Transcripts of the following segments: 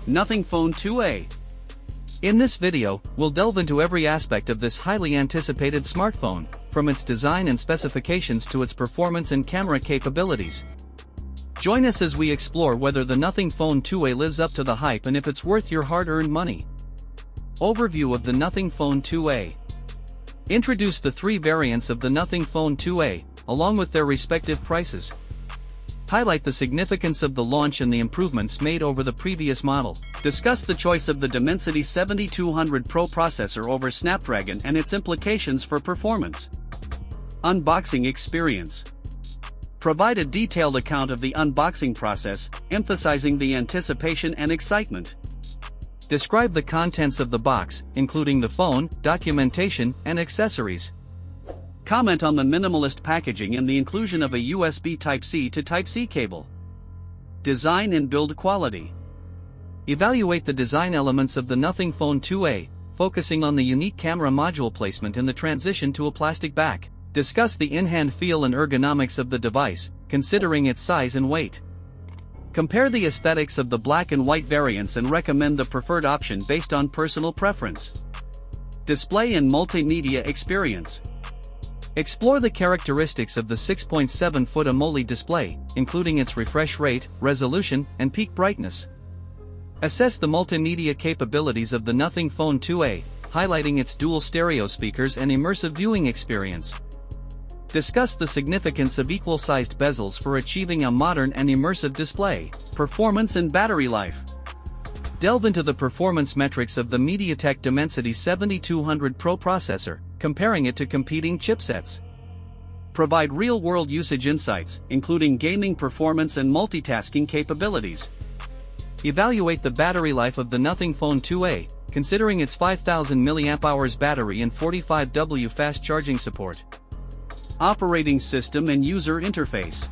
Nothing Phone 2a. In this video, we'll delve into every aspect of this highly anticipated smartphone, from its design and specifications to its performance and camera capabilities. Join us as we explore whether the Nothing Phone 2a lives up to the hype and if it's worth your hard-earned money. Overview of the Nothing Phone 2a. Introduce the three variants of the Nothing Phone 2a, along with their respective prices. Highlight the significance of the launch and the improvements made over the previous model. Discuss the choice of the Dimensity 7200 Pro processor over Snapdragon and its implications for performance. Unboxing experience. Provide a detailed account of the unboxing process, emphasizing the anticipation and excitement. Describe the contents of the box, including the phone, documentation, and accessories. Comment on the minimalist packaging and the inclusion of a USB Type-C to Type-C cable. Design and build quality. Evaluate the design elements of the Nothing Phone 2a, focusing on the unique camera module placement and the transition to a plastic back. Discuss the in-hand feel and ergonomics of the device, considering its size and weight. Compare the aesthetics of the black and white variants and recommend the preferred option based on personal preference. Display and multimedia experience. Explore the characteristics of the 6.7-foot AMOLED display, including its refresh rate, resolution, and peak brightness. Assess the multimedia capabilities of the Nothing Phone 2a, highlighting its dual stereo speakers and immersive viewing experience. Discuss the significance of equal-sized bezels for achieving a modern and immersive display, performance and battery life. Delve into the performance metrics of the MediaTek Dimensity 7200 Pro processor, comparing it to competing chipsets. Provide real-world usage insights, including gaming performance and multitasking capabilities. Evaluate the battery life of the Nothing Phone 2a, considering its 5000 mAh battery and 45W fast charging support. Operating system and user interface.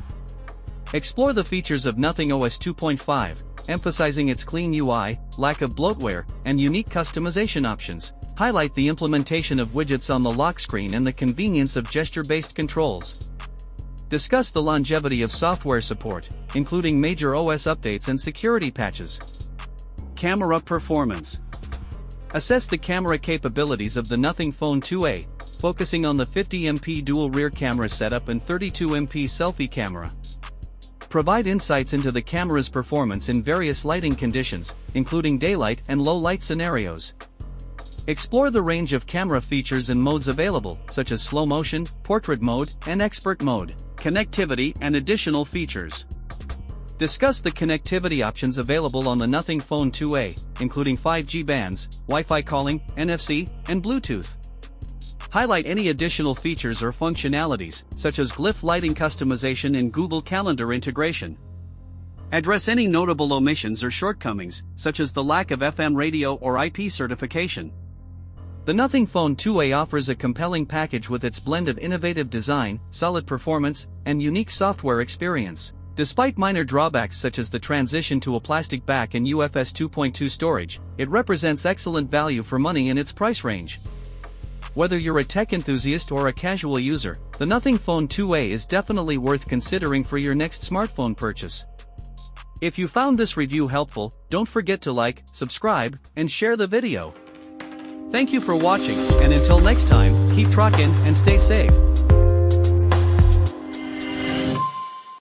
Explore the features of Nothing OS 2.5, emphasizing its clean UI, lack of bloatware, and unique customization options. Highlight the implementation of widgets on the lock screen and the convenience of gesture-based controls. Discuss the longevity of software support, including major OS updates and security patches. Camera performance. Assess the camera capabilities of the Nothing Phone 2a, focusing on the 50MP dual rear camera setup and 32MP selfie camera. Provide insights into the camera's performance in various lighting conditions, including daylight and low light scenarios. Explore the range of camera features and modes available, such as slow motion, portrait mode, and expert mode, connectivity, and additional features. Discuss the connectivity options available on the Nothing Phone 2a, including 5G bands, Wi-Fi calling, NFC, and Bluetooth. Highlight any additional features or functionalities, such as glyph lighting customization and Google Calendar integration. Address any notable omissions or shortcomings, such as the lack of FM radio or IP certification. The Nothing Phone 2a offers a compelling package with its blend of innovative design, solid performance, and unique software experience. Despite minor drawbacks such as the transition to a plastic back and UFS 2.2 storage, it represents excellent value for money in its price range. Whether you're a tech enthusiast or a casual user, the Nothing Phone 2a is definitely worth considering for your next smartphone purchase. If you found this review helpful, don't forget to like, subscribe, and share the video. Thank you for watching, and until next time, keep trucking and stay safe.